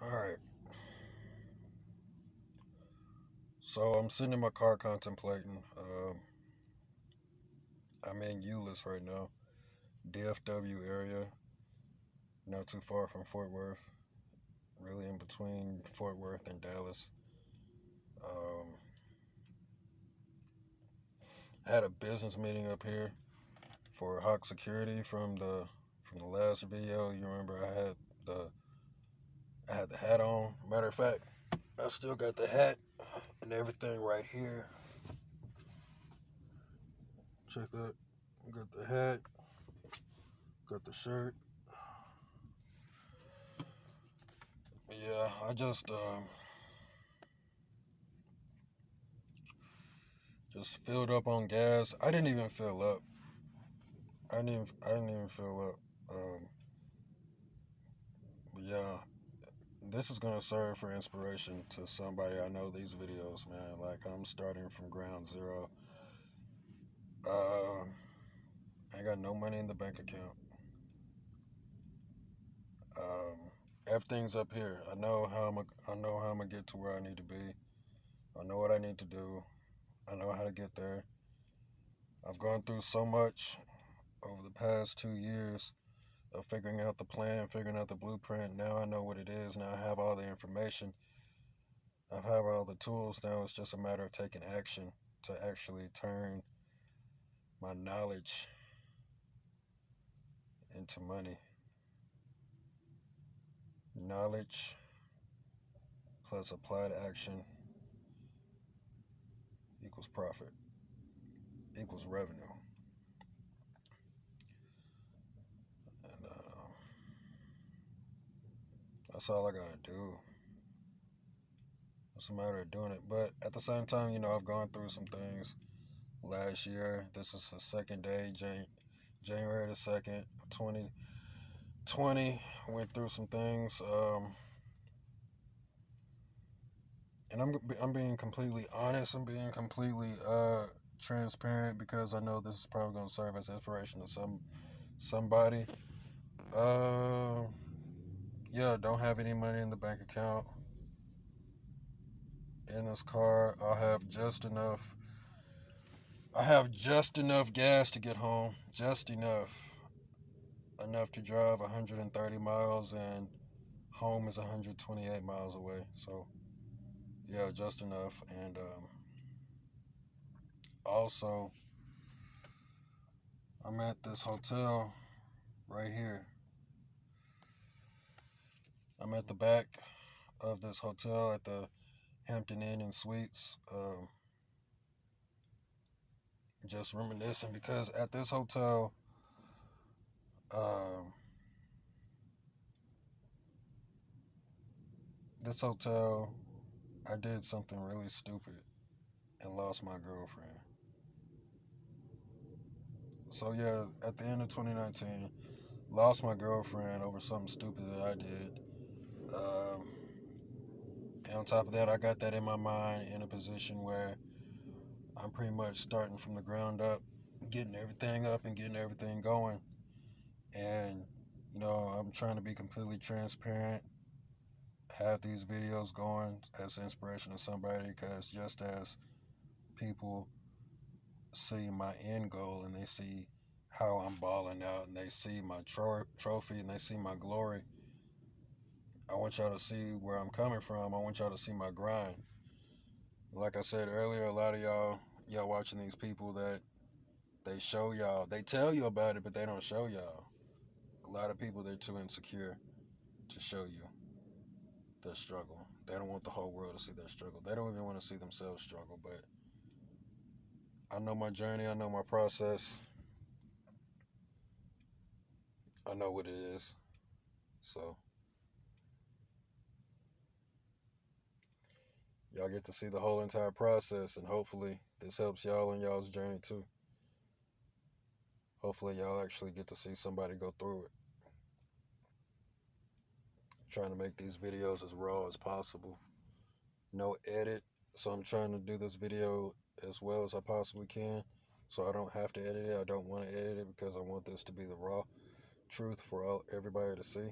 All right. So I'm sitting in my car contemplating. I'm in Euless right now, DFW area, not too far from Fort Worth, really in between Fort Worth and Dallas. Um, had a business meeting up here for Hawk Security from the last video. You remember the I had the hat on. Matter of fact, I still got the hat and everything right here. Check that. Got the hat, got the shirt. Yeah, I just filled up on gas. I didn't even fill up. I didn't even fill up. But yeah, this is gonna serve for inspiration to somebody. I know these videos, man. Like I'm starting from ground zero. Uh, I got no money in the bank account. Um, Everything's up here. I know how I'm gonna get to where I need to be. I know what I need to do. I know how to get there. I've gone through so much over the past 2 years of figuring out the plan, figuring out the blueprint. Now I know what it is. Now I have all the information. I have all the tools. Now it's just a matter of taking action to actually turn my knowledge into money. Knowledge plus applied action equals profit, equals revenue. And that's all I gotta do. It's a matter of doing it. But at the same time, I've gone through some things last year. This is the second day, January the 2nd, 2020. Went through some things. And I'm being completely honest. I'm being completely transparent because I know this is probably going to serve as inspiration to somebody. Uh, yeah, don't have any money in the bank account. In this car, I have just enough gas to get home. Just enough to drive 130 miles, and home is 128 miles away. So yeah, just enough. And also, I'm at this hotel right here. I'm at the back of this hotel at the Hampton Inn and Suites. Just reminiscing because at um, this hotel, I did something really stupid and lost my girlfriend. So yeah, at the end of 2019, lost my girlfriend over something stupid that I did. Um, and on top of that, I got that in my mind in a position where I'm pretty much starting from the ground up, getting everything up and getting everything going. And, I'm trying to be completely transparent, have these videos going as inspiration to somebody because just as people see my end goal and they see how I'm balling out and they see my trophy and they see my glory, I want y'all to see where I'm coming from. I want y'all to see my grind. Like I said earlier, a lot of y'all watching these people that they show y'all, they tell you about it, but they don't show y'all. A lot of people, they're too insecure to show you their struggle. They don't want the whole world to see their struggle. They don't even want to see themselves struggle. But I know my journey, I know my process, I know what it is. So y'all get to see the whole entire process, and hopefully this helps y'all on y'all's journey too. Hopefully y'all actually get to see somebody go through it. I'm trying to make these videos as raw as possible. No edit. So I'm trying to do this video as well as I possibly can. So I don't have to edit it. I don't want to edit it because I want this to be the raw truth for everybody to see.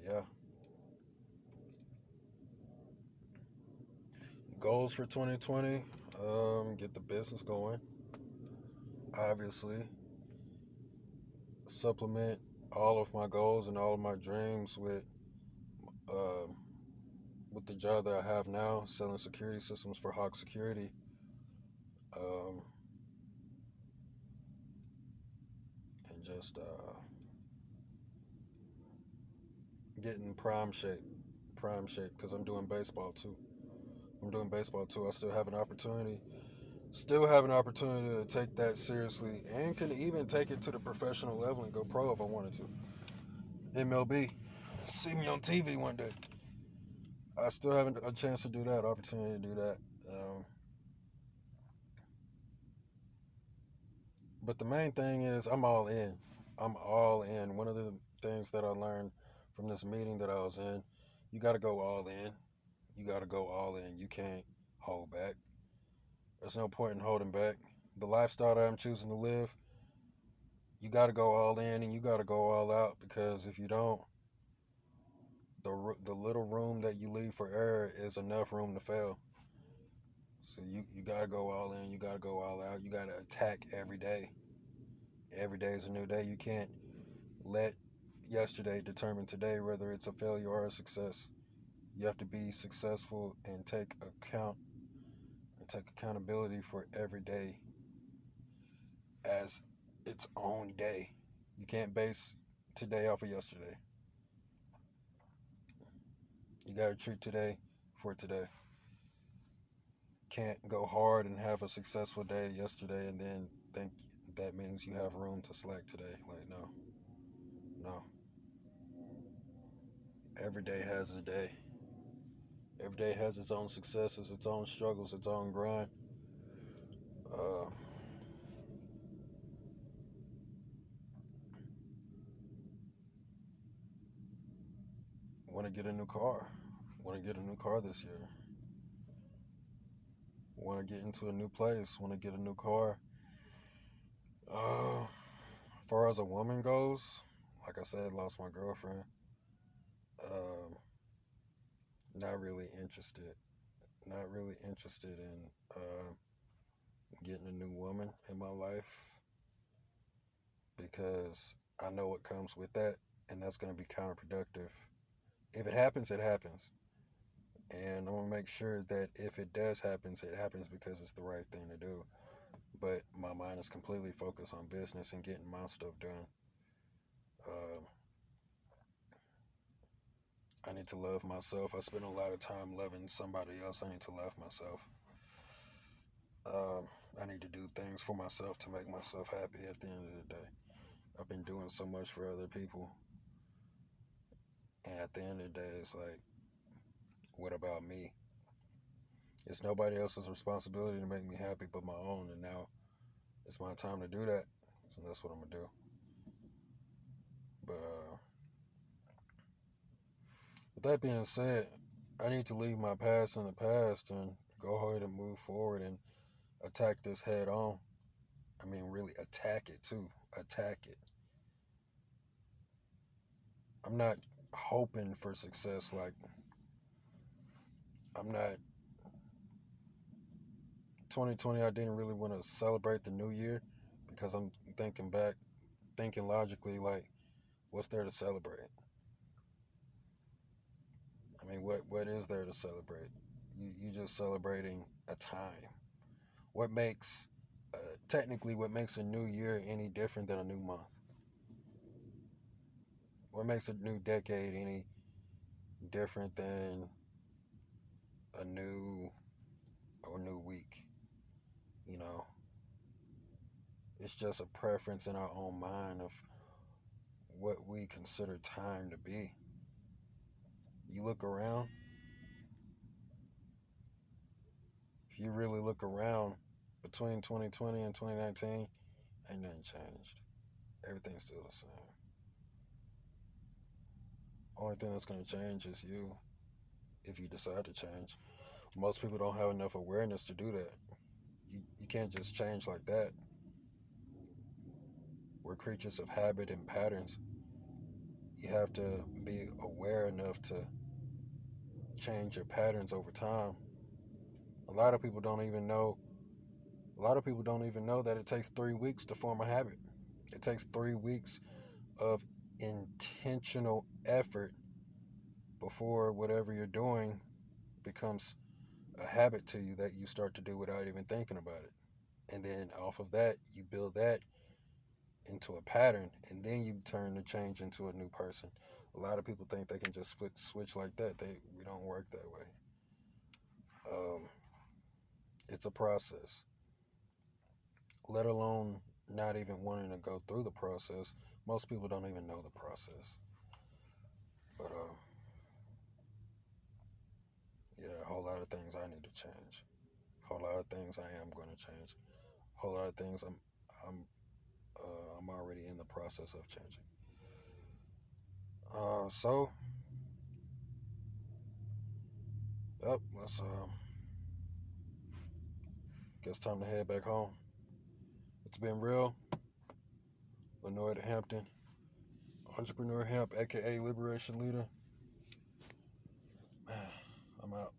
Yeah, goals for 2020. Get the business going. Obviously, supplement all of my goals and all of my dreams um, with the job that I have now, selling security systems for Hawk Security. Um, and just getting prime shape, because I'm doing baseball too. I still have an opportunity to take that seriously, and can even take it to the professional level and go pro if I wanted to. MLB, see me on TV one day. I still have a chance to do that, opportunity to do that. Um, but the main thing is I'm all in. I'm all in. One of the things that I learned from this meeting that I was in, you got to go all in. You got to go all in. You can't hold back. There's no point in holding back. The lifestyle that I'm choosing to live, you got to go all in and you got to go all out, because if you don't, the little room that you leave for error is enough room to fail. So you got to go all in. You got to go all out. You got to attack every day. Every day is a new day. You can't let yesterday determine today whether it's a failure or a success. You have to be successful and take accountability for every day as its own day. You can't base today off of yesterday. You got to treat today for today. Can't go hard and have a successful day yesterday and then think that means you have room to slack today. Like, no, no. Every day has a day. Every day has its own successes, its own struggles, its own grind. Uh, Want to get a new car. Want to get a new car this year. Want to get into a new place. Want to get a new car. As far as a woman goes, like I said, lost my girlfriend. Um, Not really interested. Not really interested in getting a new woman in my life, because I know what comes with that, and that's going to be counterproductive. If it happens, it happens. And I want to make sure that if it does happen, it happens because it's the right thing to do. But my mind is completely focused on business and getting my stuff done. Um, I need to love myself. I spend a lot of time loving somebody else. I need to love myself. Um, I need to do things for myself to make myself happy at the end of the day. I've been doing so much for other people. And at the end of the day, it's like, what about me? It's nobody else's responsibility to make me happy but my own. And now it's my time to do that. So that's what I'm going to do. But with that being said, I need to leave my past in the past and go ahead and move forward and attack this head on. I mean, really attack it too. Attack it. I'm not hoping for success. Like, I'm not. 2020, I didn't really want to celebrate the new year because I'm thinking back, thinking logically, like, what's there to celebrate? I mean, what is there to celebrate? You just celebrating a time. What makes technically what makes a new year any different than a new month? What makes a new decade any different than a new week? You know, it's just a preference in our own mind of what we consider time to be. You look around, if you really look around between 2020 and 2019, ain't nothing changed. Everything's still the same. Only thing that's going to change is you, if you decide to change. Most people don't have enough awareness to do that. You can't just change like that. We're creatures of habit and patterns. You have to be aware enough to change your patterns over time. A lot of people don't even know. A lot of people don't even know that it takes 3 weeks to form a habit. It takes 3 weeks of intentional effort before whatever you're doing becomes a habit to you that you start to do without even thinking about it. And then off of that, you build that into a pattern, and then you turn the change into a new person. A lot of people think they can just switch like that. We don't work that way. Um, it's a process. Let alone not even wanting to go through the process. Most people don't even know the process. But yeah, a whole lot of things I need to change. A whole lot of things I am going to change. A whole lot of things I'm I'm already in the process of changing. So, yep, let's guess time to head back home. It's been real. Lenoid Hampton, Entrepreneur Hemp, aka Liberation Leader. Man, I'm out.